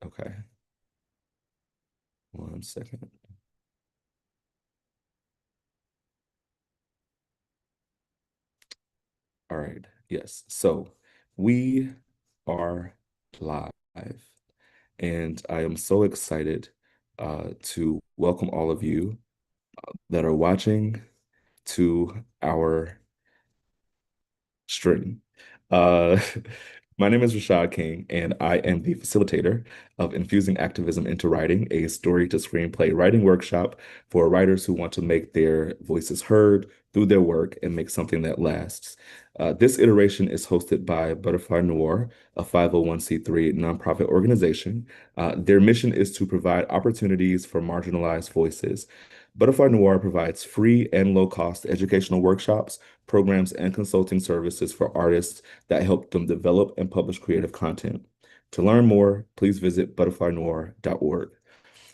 Okay, 1 second. All right. Yes. So we are live, and I am so excited to welcome all of you that are watching to our stream. Uh, my name is Rashad King, and I am the facilitator of Infusing Activism into Writing, a story to screenplay writing workshop for writers who want to make their voices heard through their work and make something that lasts. This iteration is hosted by Butterfly Noir, a 501(c)(3) nonprofit organization. Their mission is to provide opportunities for marginalized voices. Butterfly Noir provides free and low-cost educational workshops, programs, and consulting services for artists that help them develop and publish creative content. To learn more, please visit butterflynoir.org.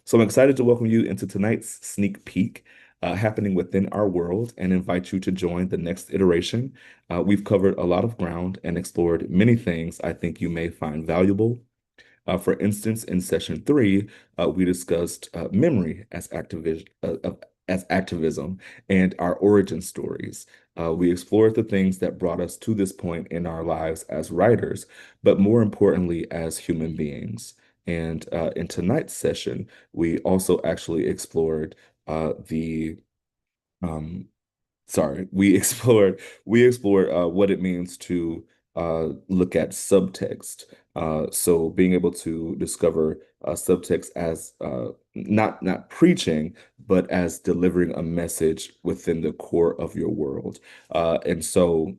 So I'm excited to welcome you into tonight's sneak peek happening within our world and invite you to join the next iteration. We've covered a lot of ground and explored many things I think you may find valuable. For instance, in session three, we discussed memory as activism and our origin stories. We explored the things that brought us to this point in our lives as writers, but more importantly, as human beings. And in tonight's session, we also actually explored the sorry, we explored what it means to look at subtext. So being able to discover subtext as not preaching, but as delivering a message within the core of your world. And so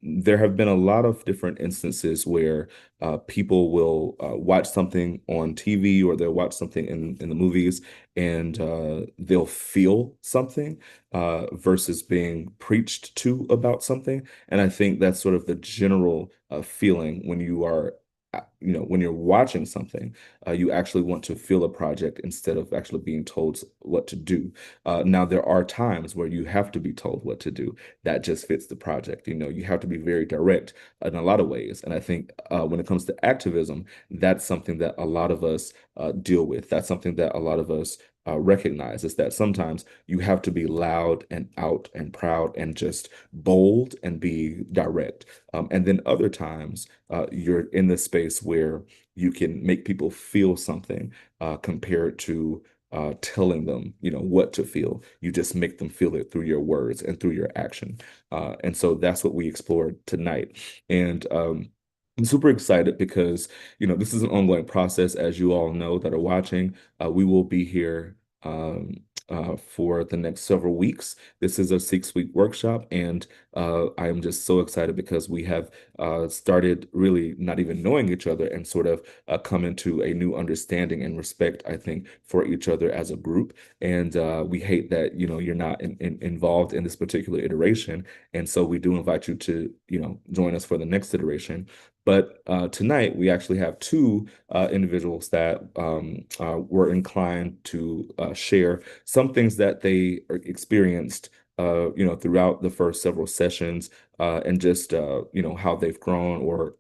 there have been a lot of different instances where people will watch something on TV or they'll watch something in the movies and they'll feel something versus being preached to about something. And I think that's sort of the general feeling when you are, when you're watching something, you actually want to feel a project instead of actually being told what to do. Now, there are times where you have to be told what to do. That just fits the project. You have to be very direct in a lot of ways. And I think when it comes to activism, that's something that a lot of us deal with. That's something that a lot of us recognize is that sometimes you have to be loud and out and proud and just bold and be direct. And then other times you're in the space where you can make people feel something compared to telling them, what to feel. You just make them feel it through your words and through your action. And so that's what we explored tonight. And I'm super excited because, this is an ongoing process, as you all know that are watching. We will be here for the next several weeks. This is a 6-week workshop, and I am just so excited because we have started really not even knowing each other and sort of come into a new understanding and respect, I think, for each other as a group. And we hate that, you're not involved in this particular iteration. And so we do invite you to, join us for the next iteration. But tonight we actually have two individuals that were inclined to share some things that they experienced, throughout the first several sessions, and just how they've grown, or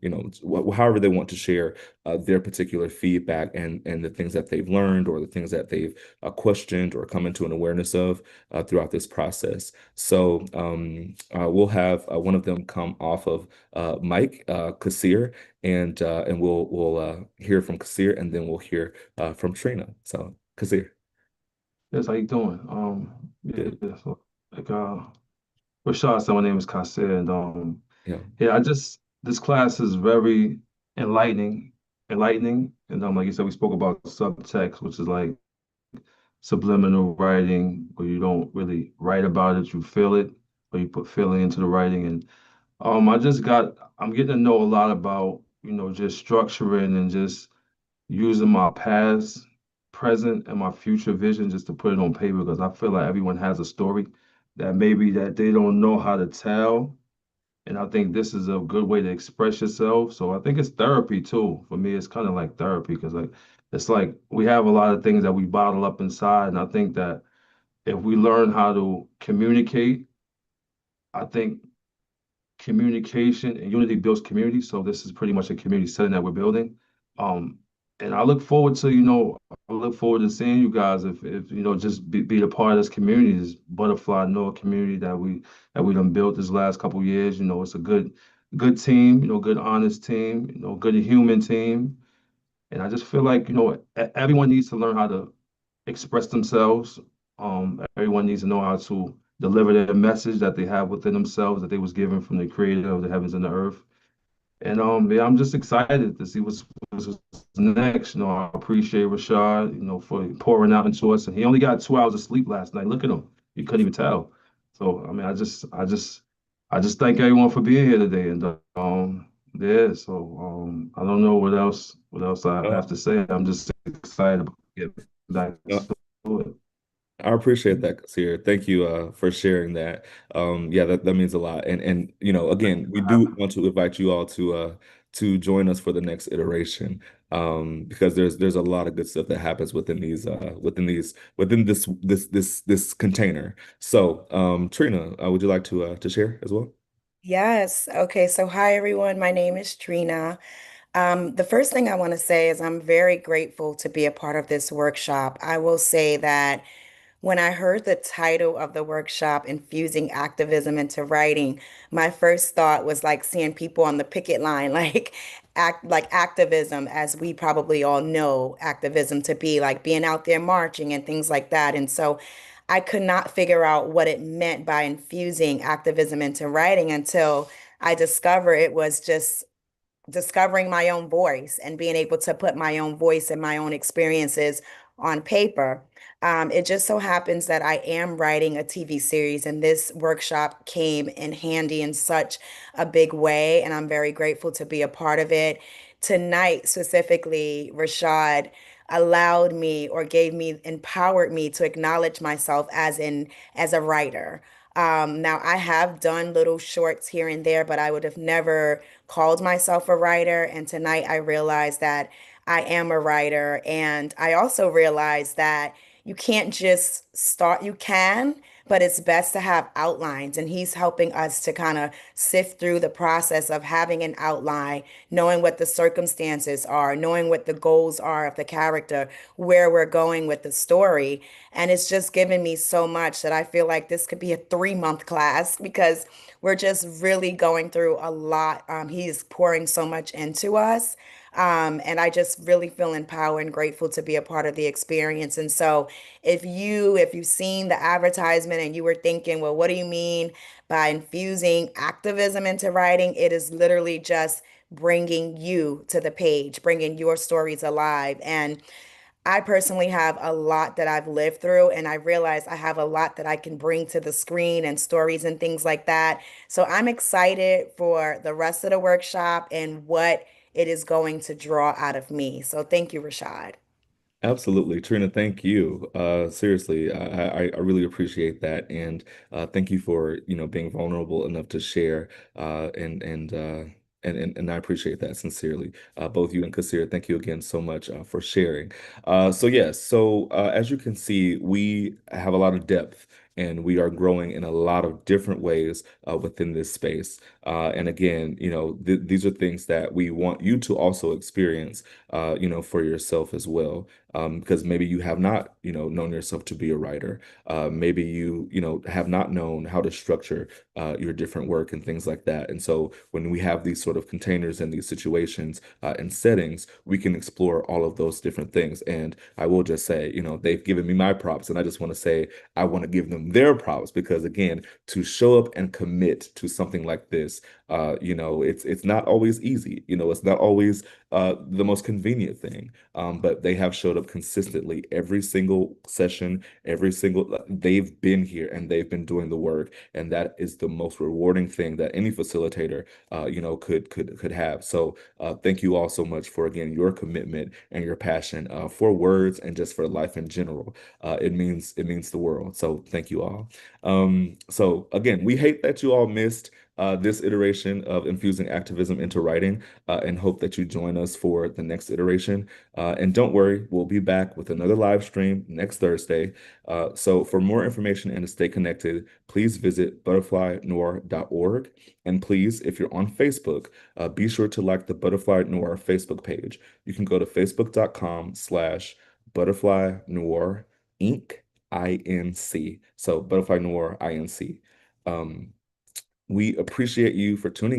however they want to share their particular feedback and the things that they've learned or the things that they've questioned or come into an awareness of throughout this process. So we'll have one of them come off of Mike Kassir, and we'll hear from Kassir, and then we'll hear from Trina. So Kassir, Yes, how you doing? good. Yeah, so like Rashad said, my name is Kasir, and Yeah. yeah, this class is very enlightening, and like you said, we spoke about subtext, which is like subliminal writing, where you don't really write about it, you feel it, or you put feeling into the writing, and I'm getting to know a lot about, just structuring and just using my past, present, and my future vision just to put it on paper because I feel like everyone has a story that maybe that they don't know how to tell. And I think this is a good way to express yourself. So I think it's therapy too. For me, it's kind of like therapy because it's like we have a lot of things that we bottle up inside. And I think that if we learn how to communicate, I think communication and unity builds community. So this is pretty much a community setting that we're building. Um, and I look forward to, I look forward to seeing you guys if just be a part of this community, this Butterfly Noah community that we done built this last couple years. It's a good team, good honest team, good human team. And I just feel like, everyone needs to learn how to express themselves. Everyone needs to know how to deliver their message that they have within themselves that they was given from the creator of the heavens and the earth. And yeah, I'm just excited to see what's next. I appreciate Rashad, for pouring out into us. And he only got 2 hours of sleep last night. Look at him. You couldn't even tell. So I mean, I just thank everyone for being here today. And yeah, so I don't know what else I have to say. I'm just excited about getting back Uh, to it. I appreciate that, Kasir. Thank you for sharing that. Yeah, that means a lot. And again, we do want to invite you all to join us for the next iteration. Because there's a lot of good stuff that happens within this container. So Trina, would you like to share as well? Yes. Okay. So, hi, everyone. My name is Trina. The first thing I want to say is I'm very grateful to be a part of this workshop. I will say that when I heard the title of the workshop, Infusing Activism into Writing, my first thought was like seeing people on the picket line, like activism, as we probably all know activism to be, like being out there marching and things like that. And so I could not figure out what it meant by infusing activism into writing until I discovered it was just discovering my own voice and being able to put my own voice and my own experiences on paper. It just so happens that I am writing a TV series, and this workshop came in handy in such a big way, and I'm very grateful to be a part of it. Tonight, specifically, Rashad allowed me or gave me, empowered me to acknowledge myself as a writer. Now, I have done little shorts here and there, but I would have never called myself a writer. And tonight I realized that I am a writer. And I also realized that you can't just start, you can, but it's best to have outlines. And he's helping us to kind of sift through the process of having an outline, knowing what the circumstances are, knowing what the goals are of the character, where we're going with the story. And it's just given me so much that I feel like this could be a 3 month class because we're just really going through a lot. He's pouring so much into us. And I just really feel empowered and grateful to be a part of the experience. And so if you've seen the advertisement and you were thinking, well, what do you mean by infusing activism into writing? It is literally just bringing you to the page, bringing your stories alive. And I personally have a lot that I've lived through, and I realize I have a lot that I can bring to the screen and stories and things like that. So I'm excited for the rest of the workshop and what it is going to draw out of me. So thank you, Rashad. Absolutely, Trina. Thank you. Seriously, I really appreciate that, and thank you for being vulnerable enough to share. And I appreciate that sincerely. Both you and Kasir, thank you again so much for sharing. So yes, so as you can see, we have a lot of depth. And we are growing in a lot of different ways within this space. And again, these are things that we want you to also experience, for yourself as well, because maybe you have not, known yourself to be a writer. Maybe you have not known how to structure your different work and things like that. And so when we have these sort of containers and these situations and settings, we can explore all of those different things. And I will just say, they've given me my props, and I just want to say I want to give them their props because again, to show up and commit to something like this, it's not always easy. It's not always the most convenient thing. But they have showed up consistently every single session, they've been here and they've been doing the work. And that is the most rewarding thing that any facilitator, could have. So thank you all so much for, again, your commitment and your passion for words and just for life in general. It means the world. So thank you all. So again, we hate that you all missed this iteration of infusing activism into writing, and hope that you join us for the next iteration. And don't worry, we'll be back with another live stream next Thursday. So for more information and to stay connected, please visit butterflynoir.org. And please, if you're on Facebook, be sure to like the Butterfly Noir Facebook page. You can go to facebook.com/Butterfly Noir Inc. INC. So Butterfly Noir INC. We appreciate you for tuning